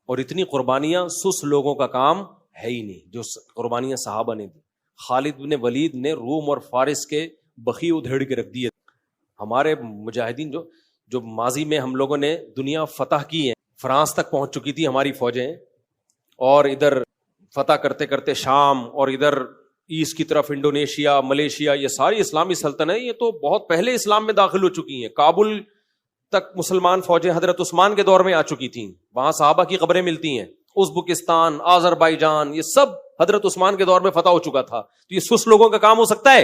اور اتنی قربانیاں سست لوگوں کا کام ہے ہی نہیں جو قربانیاں صحابہ نے دی. خالد بن ولید نے روم اور فارس کے بخی ادھیڑ کے رکھ دیے. ہمارے مجاہدین جو ماضی میں ہم لوگوں نے دنیا فتح کی ہیں، فرانس تک پہنچ چکی تھی ہماری فوجیں، اور ادھر فتح کرتے کرتے شام، اور ادھر ایسٹ کی طرف انڈونیشیا، ملیشیا، یہ ساری اسلامی سلطنتیں یہ تو بہت پہلے اسلام میں داخل ہو چکی ہیں. کابل تک مسلمان فوجیں حضرت عثمان کے دور میں آ چکی تھیں، وہاں صحابہ کی قبریں ملتی ہیں. ازبکستان، آذربائیجان، یہ سب حضرت عثمان کے دور میں فتح ہو چکا تھا. تو یہ سست لوگوں کا کام ہو سکتا ہے؟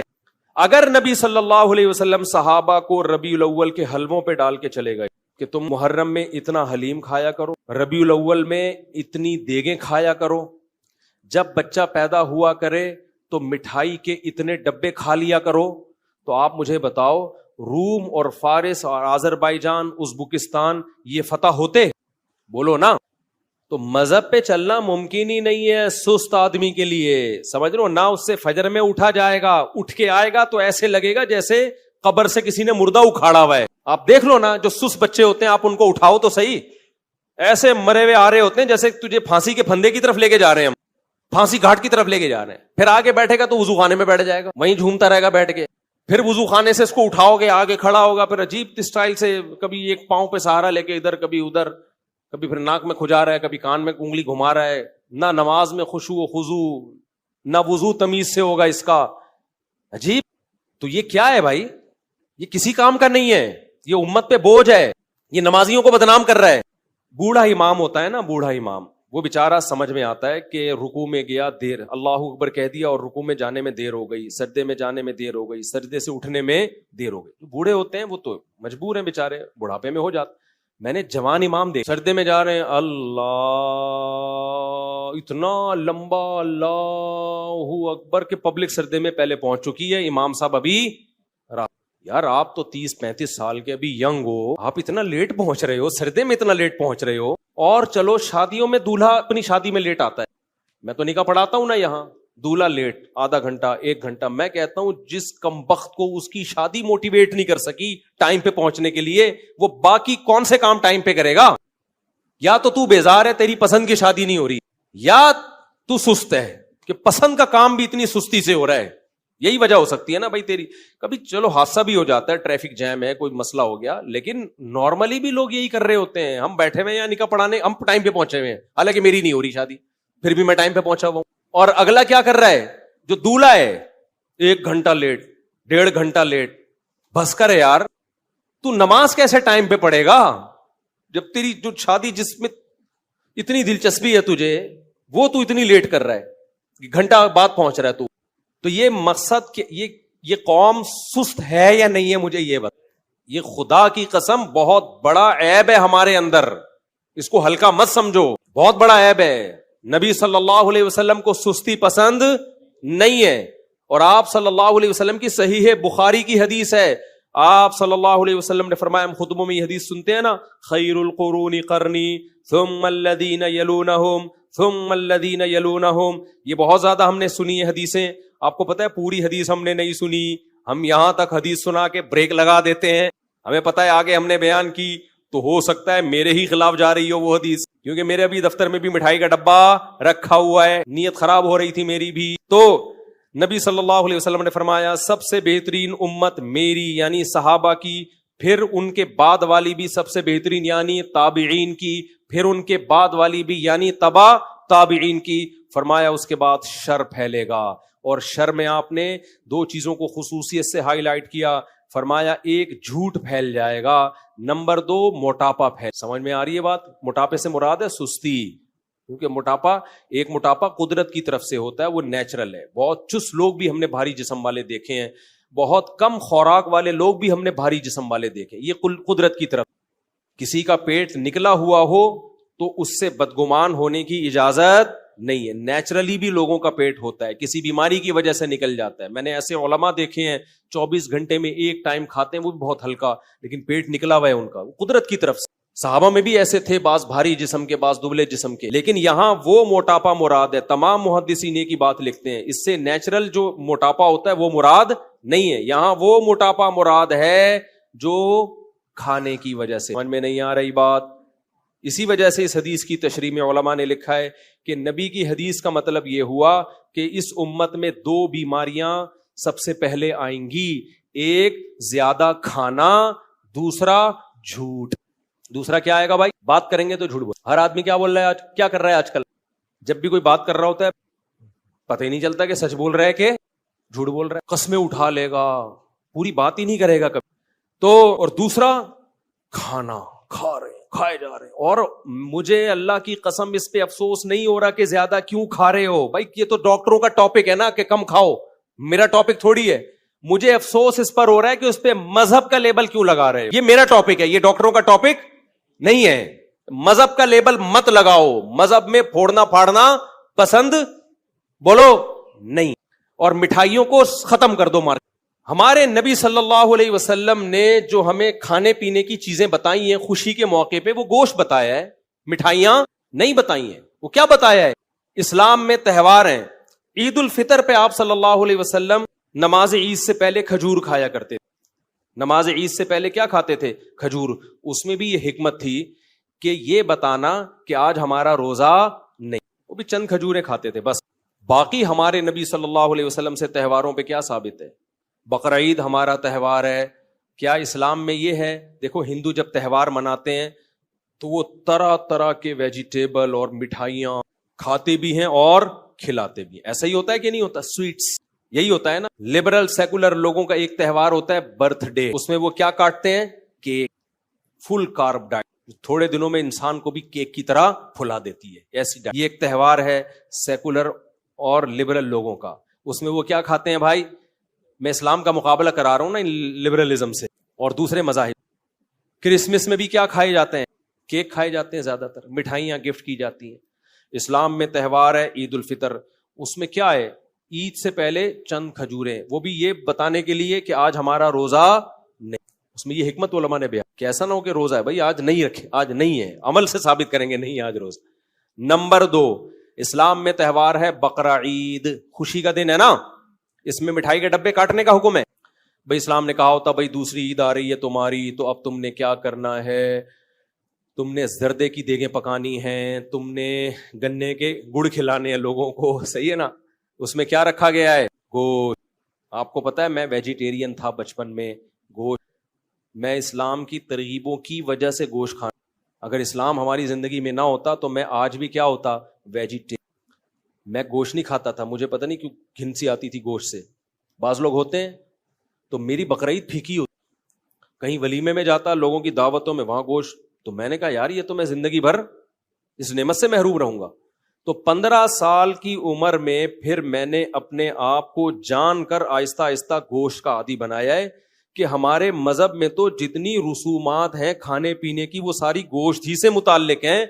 اگر نبی صلی اللہ علیہ وسلم صحابہ کو ربیع الاول کے حلووں پہ ڈال کے چلے گئے کہ تم محرم میں اتنا حلیم کھایا کرو، ربیع الاول میں اتنی دیگیں کھایا کرو، جب بچہ پیدا ہوا کرے تو مٹھائی کے اتنے ڈبے کھا لیا کرو، تو آپ مجھے بتاؤ روم اور فارس اور آذربائیجان، ازبکستان یہ فتح ہوتے؟ بولو نا. تو مذہب پہ چلنا ممکن ہی نہیں ہے سست آدمی کے لیے، سمجھ رہے ہو نا. اس سے فجر میں اٹھا جائے گا، اٹھ کے آئے گا تو ایسے لگے گا جیسے قبر سے کسی نے مردہ اکھاڑا ہوا ہے. آپ دیکھ لو نا، جو سست بچے ہوتے ہیں آپ ان کو اٹھاؤ تو صحیح، ایسے مرے ہوئے آ رہے ہوتے ہیں جیسے تجھے پھانسی کے پھندے کی طرف لے کے جا رہے ہیں، ہم پھانسی گھاٹ کی طرف لے کے جا رہے ہیں. پھر آگے بیٹھے گا تو وضو خانے میں بیٹھ جائے گا، وہیں جھومتا رہے گا بیٹھ کے. پھر وضو خانے سے اس کو اٹھاؤ گے، آگے کھڑا ہوگا، پھر عجیب اسٹائل سے کبھی ایک پاؤں پہ سہارا لے کے ادھر، کبھی ادھر، کبھی پھر ناک میں کھجا رہا ہے، کبھی کان میں انگلی گھما رہا ہے. نہ نماز میں خشوع و خضوع، نہ وضو تمیز سے ہوگا اس کا. عجیب. تو یہ کیا ہے بھائی؟ یہ کسی کام کا نہیں ہے، یہ امت پہ بوجھ ہے، یہ نمازیوں کو بدنام کر رہا ہے. بوڑھا امام ہوتا ہے نا، بوڑھا امام، وہ بیچارہ سمجھ میں آتا ہے کہ رکوع میں گیا دیر، اللہ اکبر کہہ دیا اور رکوع میں جانے میں دیر ہو گئی، سجدے میں جانے میں دیر ہو گئی، سجدے سے اٹھنے میں دیر ہو گئی. جو بوڑھے ہوتے ہیں وہ تو مجبور ہیں بیچارے، بڑھاپے میں ہو جاتے. میں نے جوان امام دیکھ سجدے میں جا رہے ہیں، اللہ اتنا لمبا، اللہ اکبر کہ پبلک سجدے میں پہلے پہنچ چکی ہے، امام صاحب ابھی یار آپ تو 30-35 سال کے ابھی ینگ ہو، آپ اتنا لیٹ پہنچ رہے ہو سجدے میں، اتنا لیٹ پہنچ رہے ہو. اور چلو شادیوں میں دولہا اپنی شادی میں لیٹ آتا ہے، میں تو نکاح پڑھاتا ہوں نا یہاں، دولہا لیٹ آدھا گھنٹہ 1 گھنٹہ. میں کہتا ہوں جس کمبخت کو اس کی شادی موٹیویٹ نہیں کر سکی ٹائم پہ پہنچنے کے لیے، وہ باقی کون سے کام ٹائم پہ کرے گا؟ یا تو بیزار ہے تیری پسند کی شادی نہیں ہو رہی، یا تو سست ہے کہ پسند کا کام بھی اتنی سستی سے ہو رہا ہے. یہی وجہ ہو سکتی ہے نا بھائی تیری. کبھی چلو حادثہ بھی ہو جاتا ہے، ٹریفک جیم ہے، کوئی مسئلہ ہو گیا، لیکن نارملی بھی لوگ یہی کر رہے ہوتے ہیں. ہم بیٹھے ہوئے ہیں نکاح پڑھانے، ہم ٹائم پہ پہنچے ہوئے ہیں، حالانکہ میری نہیں ہو رہی شادی، پھر بھی میں ٹائم پہ پہنچا ہوا ہوں. اور اگلا کیا کر رہا ہے؟ جو دولہا ہے 1 گھنٹہ لیٹ، 1.5 گھنٹہ لیٹ. بس کر یار، تو نماز کیسے ٹائم پہ پڑھے گا جب تیری جو شادی جس میں اتنی دلچسپی ہے تجھے، وہ تو اتنی لیٹ کر رہا ہے، گھنٹہ بعد پہنچ رہا ہے تو. تو یہ مقصد کہ یہ قوم سست ہے یا نہیں ہے، مجھے یہ بتا. یہ خدا کی قسم بہت بڑا عیب ہے ہمارے اندر، اس کو ہلکا مت سمجھو، بہت بڑا عیب ہے. نبی صلی اللہ علیہ وسلم کو سستی پسند نہیں ہے. اور آپ صلی اللہ علیہ وسلم کی صحیح بخاری کی حدیث ہے، آپ صلی اللہ علیہ وسلم نے فرمایا، ہم خطبوں میں یہ حدیث سنتے ہیں نا، خیر القرون قرنی ثم الذین یلونہم ثم الذین یلونہم. یہ بہت زیادہ ہم نے سنی ہے حدیثیں. آپ کو پتہ ہے پوری حدیث ہم نے نہیں سنی، ہم یہاں تک حدیث سنا کے بریک لگا دیتے ہیں. ہمیں پتہ ہے آگے ہم نے بیان کی تو ہو سکتا ہے میرے ہی خلاف جا رہی ہو وہ حدیث، کیونکہ میرے ابھی دفتر میں بھی مٹھائی کا ڈبہ رکھا ہوا ہے، نیت خراب ہو رہی تھی میری بھی. تو نبی صلی اللہ علیہ وسلم نے فرمایا سب سے بہترین امت میری یعنی صحابہ کی، پھر ان کے بعد والی بھی سب سے بہترین یعنی تابعین کی، پھر ان کے بعد والی بھی یعنی تبع تابعین کی. فرمایا اس کے بعد شر پھیلے گا، اور شر میں آپ نے 2 چیزوں کو خصوصیت سے ہائی لائٹ کیا. فرمایا ایک جھوٹ پھیل جائے گا، نمبر 2 موٹاپا پھیل. سمجھ میں آ رہی ہے بات؟ موٹاپے سے مراد ہے سستی، کیونکہ موٹاپا قدرت کی طرف سے ہوتا ہے، وہ نیچرل ہے. بہت چست لوگ بھی ہم نے بھاری جسم والے دیکھے ہیں، بہت کم خوراک والے لوگ بھی ہم نے بھاری جسم والے دیکھے. یہ قدرت کی طرف. کسی کا پیٹ نکلا ہوا ہو تو اس سے بدگمان ہونے کی اجازت نہیں ہے. نیچرلی بھی لوگوں کا پیٹ ہوتا ہے، کسی بیماری کی وجہ سے نکل جاتا ہے. میں نے ایسے علماء دیکھے ہیں 24 گھنٹے میں 1 ٹائم کھاتے ہیں، وہ بھی بہت ہلکا، لیکن پیٹ نکلا ہوا ہے ان کا، وہ قدرت کی طرف سے. صحابہ میں بھی ایسے تھے، بعض بھاری جسم کے، بعض دبلے جسم کے، لیکن یہاں وہ موٹاپا مراد ہے. تمام محدثین کی بات لکھتے ہیں، اس سے نیچرل جو موٹاپا ہوتا ہے وہ مراد نہیں ہے. یہاں وہ موٹاپا مراد ہے جو کھانے کی وجہ سے. سمجھ میں نہیں آ رہی بات؟ اسی وجہ سے اس حدیث کی تشریح میں علماء نے لکھا ہے کہ نبی کی حدیث کا مطلب یہ ہوا کہ اس امت میں دو بیماریاں سب سے پہلے آئیں گی، ایک زیادہ کھانا، دوسرا جھوٹ۔ دوسرا کیا آئے گا بھائی؟ بات کریں گے تو جھوٹ بول۔ ہر آدمی کیا بول رہا ہے آج، کیا کر رہا ہے آج کل؟ جب بھی کوئی بات کر رہا ہوتا ہے پتہ ہی نہیں چلتا کہ سچ بول رہا ہے کہ جھوٹ بول رہا ہے، قسمیں اٹھا لے گا، پوری بات ہی نہیں کرے گا کبھی۔ تو اور دوسرا کھانا، کھائے جا رہے ہیں، اور مجھے اللہ کی قسم اس پہ افسوس نہیں ہو رہا کہ زیادہ کیوں کھا رہے ہو بھائی، یہ تو ڈاکٹروں کا ٹاپک ہے نا کہ کم کھاؤ، میرا ٹاپک تھوڑی ہے۔ مجھے افسوس اس پر ہو رہا ہے کہ اس پہ مذہب کا لیبل کیوں لگا رہے ہو، یہ میرا ٹاپک ہے، یہ ڈاکٹروں کا ٹاپک نہیں ہے۔ مذہب کا لیبل مت لگاؤ، مذہب میں پھوڑنا پھاڑنا پسند بولو نہیں، اور مٹھائیوں کو ختم کر دو مارکیٹ۔ ہمارے نبی صلی اللہ علیہ وسلم نے جو ہمیں کھانے پینے کی چیزیں بتائی ہیں خوشی کے موقع پہ، وہ گوشت بتایا ہے، مٹھائیاں نہیں بتائی ہیں۔ وہ کیا بتایا ہے؟ اسلام میں تہوار ہیں، عید الفطر پہ آپ صلی اللہ علیہ وسلم نماز عید سے پہلے کھجور کھایا کرتے تھے۔ نماز عید سے پہلے کیا کھاتے تھے؟ کھجور۔ اس میں بھی یہ حکمت تھی کہ یہ بتانا کہ آج ہمارا روزہ نہیں، وہ بھی چند کھجوریں کھاتے تھے بس۔ باقی ہمارے نبی صلی اللہ علیہ وسلم سے تہواروں پہ کیا ثابت ہے؟ بقرعید ہمارا تہوار ہے، کیا اسلام میں یہ ہے؟ دیکھو ہندو جب تہوار مناتے ہیں تو وہ طرح طرح کے ویجیٹیبل اور مٹھائیاں کھاتے بھی ہیں اور کھلاتے بھی ہیں۔ ایسا ہی ہوتا ہے کہ نہیں ہوتا؟ سویٹس یہی ہوتا ہے نا۔ لبرل سیکولر لوگوں کا ایک تہوار ہوتا ہے برتھ ڈے، اس میں وہ کیا کاٹتے ہیں؟ کیک، فل کارب ڈائٹ، تھوڑے دنوں میں انسان کو بھی کیک کی طرح پھلا دیتی ہے ایسی ڈائٹ۔ یہ ایک تہوار ہے سیکولر اور لبرل لوگوں کا، اس میں وہ کیا کھاتے ہیں بھائی؟ میں اسلام کا مقابلہ کرا رہا ہوں نا لبرلزم سے اور دوسرے مذاہب۔ کرسمس میں بھی کیا کھائے جاتے ہیں؟ کیک کھائے جاتے ہیں، زیادہ تر مٹھائیاں گفٹ کی جاتی ہیں۔ اسلام میں تہوار ہے عید الفطر، اس میں کیا ہے؟ عید سے پہلے چند کھجوریں، وہ بھی یہ بتانے کے لیے کہ آج ہمارا روزہ نہیں۔ اس میں یہ حکمت علماء نے بیان کہ ایسا نہ ہو کہ روزہ ہے بھائی آج نہیں رکھے، آج نہیں ہے، عمل سے ثابت کریں گے نہیں آج روزہ۔ نمبر 2، اسلام میں تہوار ہے بقرہ عید، خوشی کا دن ہے نا، اس میں مٹھائی کے ڈبے کاٹنے کا حکم ہے۔ بھائی اسلام نے کہا ہوتا بھائی دوسری عید آ رہی ہے تمہاری، تو اب تم نے کیا کرنا ہے؟ تم نے زردے کی دیگیں پکانی ہیں، تم نے گنے کے گڑ کھلانے ہیں لوگوں کو، صحیح ہے نا؟ اس میں کیا رکھا گیا ہے؟ گوشت۔ آپ کو پتا ہے میں ویجیٹیرین تھا بچپن میں، گوشت، میں اسلام کی ترغیبوں کی وجہ سے گوشت کھانا، اگر اسلام ہماری زندگی میں نہ ہوتا تو میں آج بھی کیا ہوتا؟ ویجیٹیرین۔ میں گوشت نہیں کھاتا تھا، مجھے پتہ نہیں کیوں گھنسی آتی تھی گوشت سے، بعض لوگ ہوتے ہیں، تو میری بقرعید پھیکی ہوتی، کہیں ولیمے میں جاتا لوگوں کی دعوتوں میں، وہاں گوشت، تو میں نے کہا یار یہ تو میں زندگی بھر اس نعمت سے محروم رہوں گا۔ تو 15 سال کی عمر میں پھر میں نے اپنے آپ کو جان کر آہستہ آہستہ گوشت کا عادی بنایا ہے کہ ہمارے مذہب میں تو جتنی رسومات ہیں کھانے پینے کی وہ ساری گوشت ہی سے متعلق ہیں،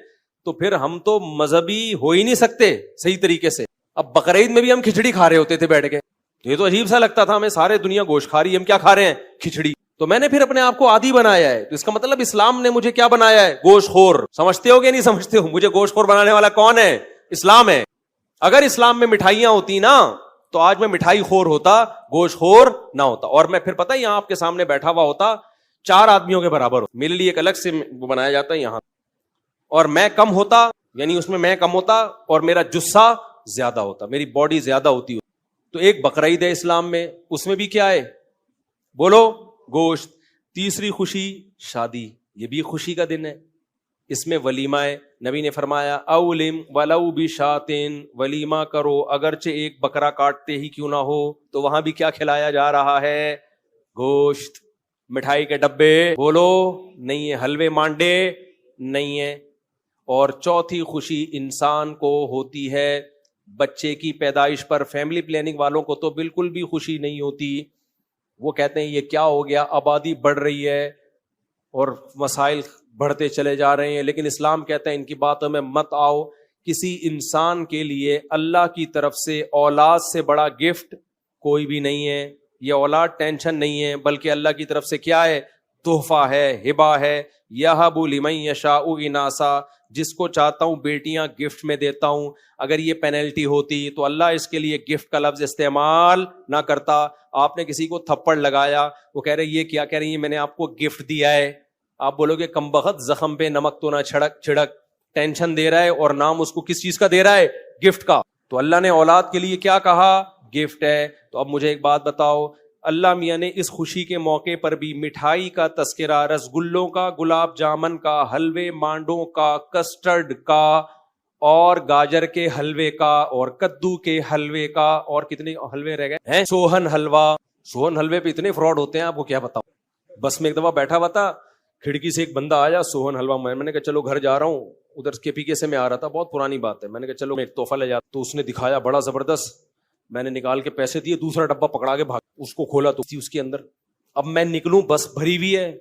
تو پھر ہم تو مذہبی ہو ہی نہیں سکتے صحیح طریقے سے۔ اب بقرعید میں بھی ہم کھچڑی کھا رہے ہوتے تھے بیٹھ کے، یہ تو عجیب سا لگتا تھا ہمیں، سارے دنیا گوشت کھا رہی ہے، ہم کیا کھا رہے ہیں؟ کھچڑی۔ تو میں نے پھر اپنے آپ کو عادی بنایا ہے، تو اس کا مطلب اسلام نے مجھے کیا بنایا ہے؟ گوشت خور۔ سمجھتے ہو کہ نہیں سمجھتے ہو؟ مجھے گوشت خور بنانے والا کون ہے؟ اسلام ہے۔ اگر اسلام میں مٹھائیاں ہوتی نا تو آج میں مٹھائی خور ہوتا، گوشت خور نہ ہوتا، اور میں پھر پتہ یہاں آپ کے سامنے بیٹھا ہوا ہوتا 4 آدمیوں کے برابر ہوتا، میرے لیے ایک الگ سے وہ بنایا جاتا ہے یہاں، اور میں کم ہوتا، یعنی اس میں کم ہوتا اور میرا جسہ زیادہ ہوتا، میری باڈی زیادہ ہوتی۔ تو ایک بقرعید ہے اسلام میں، اس میں بھی کیا ہے؟ بولو، گوشت۔ تیسری خوشی شادی، یہ بھی خوشی کا دن ہے، اس میں ولیمہ ہے۔ نبی نے فرمایا اولم ولو بشاتن، ولیمہ کرو اگرچہ ایک بکرا کاٹتے ہی کیوں نہ ہو۔ تو وہاں بھی کیا کھلایا جا رہا ہے؟ گوشت۔ مٹھائی کے ڈبے بولو نہیں ہے، حلوے مانڈے نہیں ہے۔ اور چوتھی خوشی انسان کو ہوتی ہے بچے کی پیدائش پر۔ فیملی پلاننگ والوں کو تو بالکل بھی خوشی نہیں ہوتی، وہ کہتے ہیں یہ کیا ہو گیا، آبادی بڑھ رہی ہے اور مسائل بڑھتے چلے جا رہے ہیں، لیکن اسلام کہتا ہے ان کی باتوں میں مت آؤ۔ کسی انسان کے لیے اللہ کی طرف سے اولاد سے بڑا گفٹ کوئی بھی نہیں ہے، یہ اولاد ٹینشن نہیں ہے، بلکہ اللہ کی طرف سے کیا ہے؟ تحفہ ہے، ہبہ ہے۔ یہب لمن یشاء اناسا، جس کو چاہتا ہوں بیٹیاں گفٹ میں دیتا ہوں۔ اگر یہ پینلٹی ہوتی تو اللہ اس کے لیے گفٹ کا لفظ استعمال نہ کرتا۔ آپ نے کسی کو تھپڑ لگایا، وہ کہہ رہے یہ کیا کہہ رہی ہے، میں نے آپ کو گفٹ دیا ہے، آپ بولو گے کمبخت زخم پہ نمک تو نہ چھڑک ٹینشن دے رہا ہے اور نام اس کو کس چیز کا دے رہا ہے؟ گفٹ کا. تو اللہ نے اولاد کے لیے کیا کہا؟ گفٹ ہے. تو اب مجھے ایک بات بتاؤ, اللہ میاں نے اس خوشی کے موقع پر بھی مٹھائی کا تذکرہ, رسگلوں کا, گلاب جامن کا, حلوے مانڈوں کا, کسٹرڈ کا, اور گاجر کے حلوے کا, اور کدو کے حلوے کا, اور کتنے حلوے رہ گئے ہیں, سوہن حلوہ. سوہن حلوے پہ اتنے فراڈ ہوتے ہیں آپ کو کیا بتاؤں. بس میں ایک دفعہ بیٹھا ہوا تھا, کھڑکی سے ایک بندہ آیا, سوہن حلوہ. میں نے کہا چلو گھر جا رہا ہوں, ادھر کے پی کے سے میں آ رہا تھا, بہت پرانی بات ہے. میں نے کہا چلو میں ایک تحفہ لے جاتا. تو اس نے دکھایا بڑا زبردست, میں نے نکال کے پیسے دیے, دوسرا ڈبہ پکڑا کے بھاگ, اس کو کھولا تو اس کے اندر. اب میں نکلوں, بس بھری ہوئی ہے,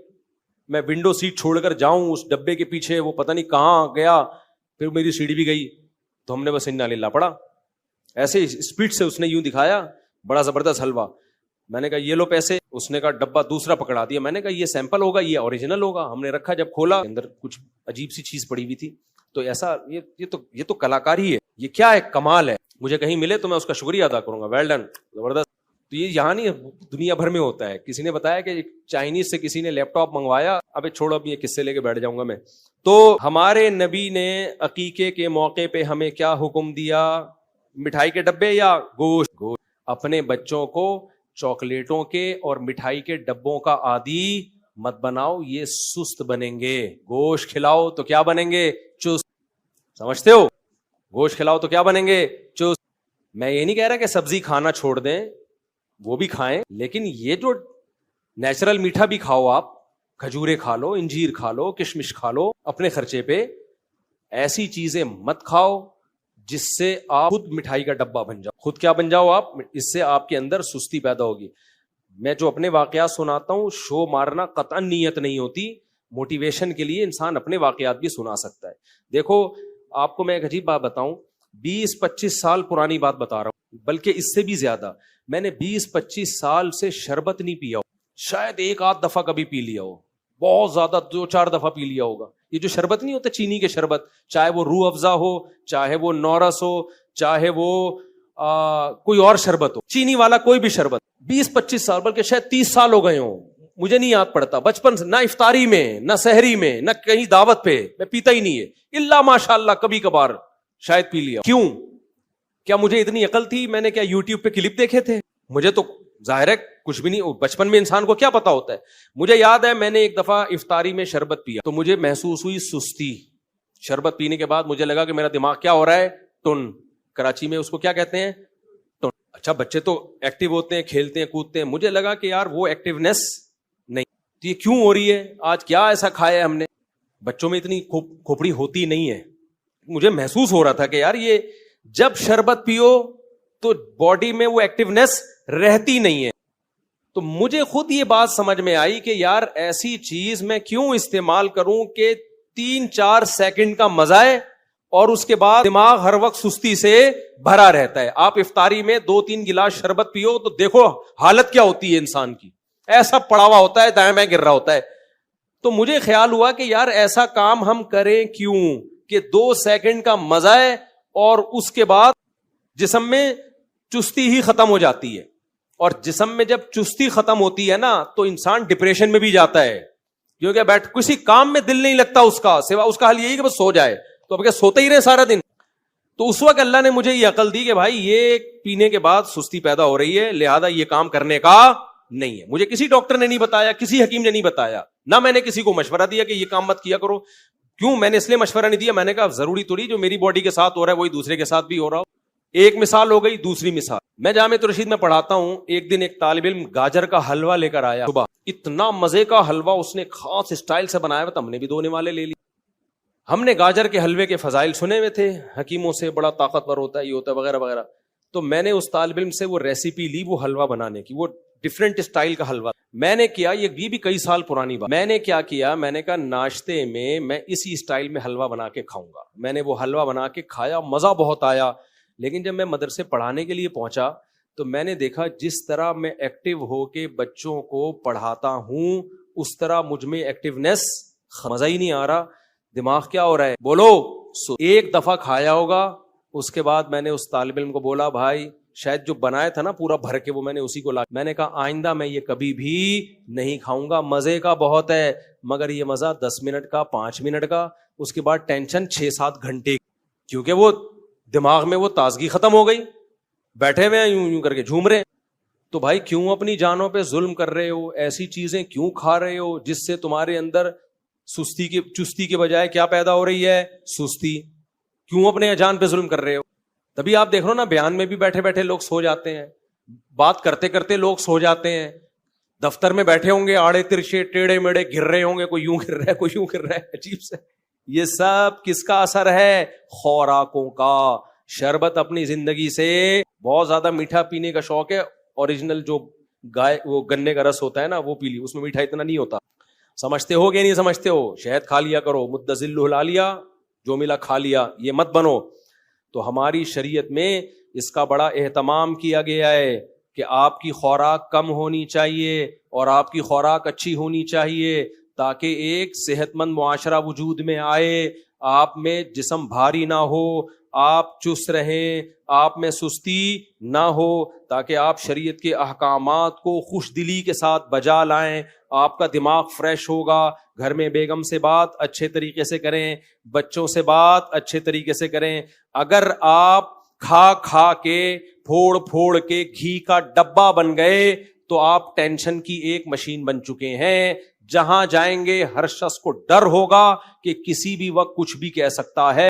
میں ونڈو سیٹ چھوڑ کر جاؤں اس ڈبے کے پیچھے, وہ پتہ نہیں کہاں گیا, پھر میری سیڑھی بھی گئی. تو ہم نے بس انا للہ پڑھا. ایسے اسپیڈ سے اس نے یوں دکھایا بڑا زبردست حلوہ. میں نے کہا یہ لو پیسے. اس نے کہا ڈبہ دوسرا پکڑا دیا. میں نے کہا یہ سیمپل ہوگا, یہ اوریجنل ہوگا. ہم نے رکھا, جب کھولا اندر کچھ عجیب سی چیز پڑی ہوئی تھی. تو ایسا یہ تو کلاکاری ہے, یہ کیا ہے, کمال ہے. مجھے کہیں ملے تو میں اس کا شکریہ ادا کروں گا, ویل ڈن, زبردست. تو یہ یہاں نہیں, دنیا بھر میں ہوتا ہے. کسی نے بتایا کہ چائنیز سے کسی نے لیپ ٹاپ منگوایا, ابے چھوڑو اب یہ کس سے لے کے بیٹھ جاؤں گا میں. تو ہمارے نبی نے عقیقے کے موقع پہ ہمیں کیا حکم دیا؟ مٹھائی کے ڈبے یا گوشت؟ اپنے بچوں کو چاکلیٹوں کے اور مٹھائی کے ڈبوں کا عادی مت بناؤ, یہ سست بنیں گے. گوشت کھلاؤ تو کیا بنیں گے؟ چست. سمجھتے ہو؟ گوشت کھلاؤ تو کیا بنیں گے؟ چست. میں یہ نہیں کہہ رہا کہ سبزی کھانا چھوڑ دیں, وہ بھی کھائیں, لیکن یہ جو نیچرل میٹھا بھی کھاؤ. آپ کھجورے کھا لو, انجیر کھا لو, کشمش کھا لو اپنے خرچے پہ. ایسی چیزیں مت کھاؤ جس سے آپ خود مٹھائی کا ڈبہ بن جاؤ. خود کیا بن جاؤ آپ؟ اس سے آپ کے اندر سستی پیدا ہوگی. میں جو اپنے واقعات سناتا ہوں, شو مارنا قطعاً نیت نہیں ہوتی. موٹیویشن کے لیے انسان اپنے واقعات بھی سنا سکتا ہے. دیکھو آپ کو میں ایک عجیب بات بتاؤں, 20-25 سال پرانی بات بتا رہا ہوں, بلکہ اس سے بھی زیادہ. میں نے 20-25 سال سے شربت نہیں پیا ہو, شاید ایک آدھ دفعہ کبھی پی لیا ہو, بہت زیادہ 2-4 دفعہ پی لیا ہوگا. یہ جو شربت نہیں ہوتا چینی کے شربت, چاہے وہ روح افزا ہو, چاہے وہ نورس ہو, چاہے وہ کوئی اور شربت ہو, چینی والا کوئی بھی شربت, 20-25 سال بلکہ شاید 30 سال ہو گئے ہوں, مجھے نہیں یاد پڑتا. بچپن سے نہ افطاری میں, نہ سحری میں, نہ کہیں دعوت پہ میں پیتا ہی نہیں ہے, الا ماشاء اللہ کبھی کبھار شاید پی لیا. کیوں؟ کیا مجھے اتنی عقل تھی؟ میں نے کیا یوٹیوب پہ کلپ دیکھے تھے؟ مجھے تو ظاہر ہے کچھ بھی نہیں, بچپن میں انسان کو کیا پتا ہوتا ہے. مجھے یاد ہے میں نے ایک دفعہ افطاری میں شربت پیا تو مجھے محسوس ہوئی سستی. شربت پینے کے بعد مجھے لگا کہ میرا دماغ کیا ہو رہا ہے, ٹن. کراچی میں اس کو کیا کہتے ہیں؟ ٹن. اچھا بچے تو ایکٹیو ہوتے ہیں, کھیلتے ہیں, کودتے ہیں. مجھے لگا کہ یار وہ ایکٹیونیس نہیں, تو یہ کیوں ہو رہی ہے؟ آج کیا ایسا کھایا ہے ہم نے؟ بچوں میں اتنی کھوپڑی ہوتی نہیں ہے. مجھے محسوس ہو رہا تھا کہ یار یہ جب شربت پیو تو باڈی میں وہ ایکٹیونیس رہتی نہیں ہے. تو مجھے خود یہ بات سمجھ میں آئی کہ یار ایسی چیز میں کیوں استعمال کروں کہ 3-4 سیکنڈ کا مزہ ہے اور اس کے بعد دماغ ہر وقت سستی سے بھرا رہتا ہے. آپ افطاری میں 2-3 گلاس شربت پیو تو دیکھو حالت کیا ہوتی ہے انسان کی, ایسا پڑا ہوا ہوتا ہے, دائیں بائیں گر رہا ہوتا ہے. تو مجھے خیال ہوا کہ یار ایسا کام ہم کریں کیوں کہ 2 سیکنڈ کا مزہ ہے اور اس کے بعد جسم میں چستی ہی ختم ہو جاتی ہے. اور جسم میں جب چستی ختم ہوتی ہے نا تو انسان ڈپریشن میں بھی جاتا ہے, کیونکہ بیٹھ کسی کام میں دل نہیں لگتا اس کا, سوا اس کا حل یہی کہ بس سو جائے. تو اب کیا سوتے ہی رہے سارا دن؟ تو اس وقت اللہ نے مجھے یہ عقل دی کہ بھائی یہ پینے کے بعد سستی پیدا ہو رہی ہے, لہذا یہ کام کرنے کا نہیں ہے. مجھے کسی ڈاکٹر نے نہیں بتایا, کسی حکیم نے نہیں بتایا, نہ میں نے کسی کو مشورہ دیا کہ یہ کام مت کیا کرو. کیوں میں نے اس لیے مشورہ نہیں دیا, میں نے کہا ضروری تو نہیں جو میری باڈی کے ساتھ ہو رہا ہے وہی دوسرے کے ساتھ بھی ہو رہا ہو. ایک مثال ہو گئی. دوسری مثال, میں جامعۃ الرشید میں پڑھاتا ہوں. ایک دن ایک طالب علم گاجر کا حلوہ لے کر آیا صبح, اتنا مزے کا حلوہ اس نے خاص اسٹائل سے بنایا ہوا تھا, ہم نے بھی 2 نوالے لے لی. ہم نے گاجر کے حلوے کے فضائل سنے ہوئے تھے حکیموں سے, بڑا طاقتور ہوتا ہے, یہ ہوتا ہے وغیرہ وغیرہ. تو میں نے اس طالب علم سے وہ ریسیپی لی وہ حلوہ بنانے کی, وہ ڈفرینٹ اسٹائل کا حلوہ. میں نے کیا, یہ بھی کئی سال پرانی بات, میں نے کیا کیا, میں نے کہا ناشتے میں اسی اسٹائل میں حلوہ بنا کے کھاؤں گا. میں نے وہ حلوہ بنا کے کھایا, مزہ بہت آیا. لیکن جب میں مدرسے پڑھانے کے لیے پہنچا تو میں نے دیکھا جس طرح میں ایکٹیو ہو کے بچوں کو پڑھاتا ہوں اس طرح مجھ میں ایکٹیونیس, مزہ ہی نہیں آ رہا. دماغ کیا ہو رہا ہے؟ بولو. ایک دفعہ کھایا ہوگا, اس کے بعد میں نے اس طالب علم کو بولا بھائی شاید جو بنایا تھا نا پورا بھر کے وہ میں نے اسی کو لا, میں نے کہا آئندہ میں یہ کبھی بھی نہیں کھاؤں گا. مزے کا بہت ہے مگر یہ مزہ 10 منٹ کا 5 منٹ کا, اس کے بعد ٹینشن 6-7 گھنٹے, کیونکہ وہ دماغ میں وہ تازگی ختم ہو گئی, بیٹھے ہوئے ہیں یوں کر کے جھوم رہے ہیں. تو بھائی کیوں اپنی جانوں پہ ظلم کر رہے ہو؟ ایسی چیزیں کیوں کھا رہے ہو جس سے تمہارے اندر چستی کے بجائے کیا پیدا ہو رہی ہے؟ سستی. کیوں اپنے جان پہ ظلم کر رہے ہو؟ تبھی آپ دیکھ رہے ہو نا, بیان میں بھی بیٹھے بیٹھے لوگ سو جاتے ہیں, بات کرتے کرتے لوگ سو جاتے ہیں, دفتر میں بیٹھے ہوں گے آڑے ترچے ٹیڑے میڑے گر رہے ہوں گے, کوئی یوں گر رہا ہے کوئی یوں گر رہا ہے, عجیب سے. یہ سب کس کا اثر ہے؟ خوراکوں کا. شربت اپنی زندگی سے بہت زیادہ میٹھا پینے کا شوق ہے, اوریجنل جو گائے وہ گنے کا رس ہوتا ہے نا وہ پی لی, اس میں میٹھا اتنا نہیں ہوتا. سمجھتے ہو کہ نہیں سمجھتے ہو؟ شہد کھا لیا کرو, مدذل ہلا لیا, جو ملا کھا لیا, یہ مت بنو. تو ہماری شریعت میں اس کا بڑا اہتمام کیا گیا ہے کہ آپ کی خوراک کم ہونی چاہیے اور آپ کی خوراک اچھی ہونی چاہیے, تاکہ ایک صحت مند معاشرہ وجود میں آئے, آپ میں جسم بھاری نہ ہو, آپ چست رہیں, آپ میں سستی نہ ہو, تاکہ آپ شریعت کے احکامات کو خوش دلی کے ساتھ بجا لائیں. آپ کا دماغ فریش ہوگا, گھر میں بیگم سے بات اچھے طریقے سے کریں, بچوں سے بات اچھے طریقے سے کریں. اگر آپ کھا کھا کے پھوڑ پھوڑ کے گھی کا ڈبہ بن گئے تو آپ ٹینشن کی ایک مشین بن چکے ہیں. جہاں جائیں گے ہر شخص کو ڈر ہوگا کہ کسی بھی وقت کچھ بھی کہہ سکتا ہے.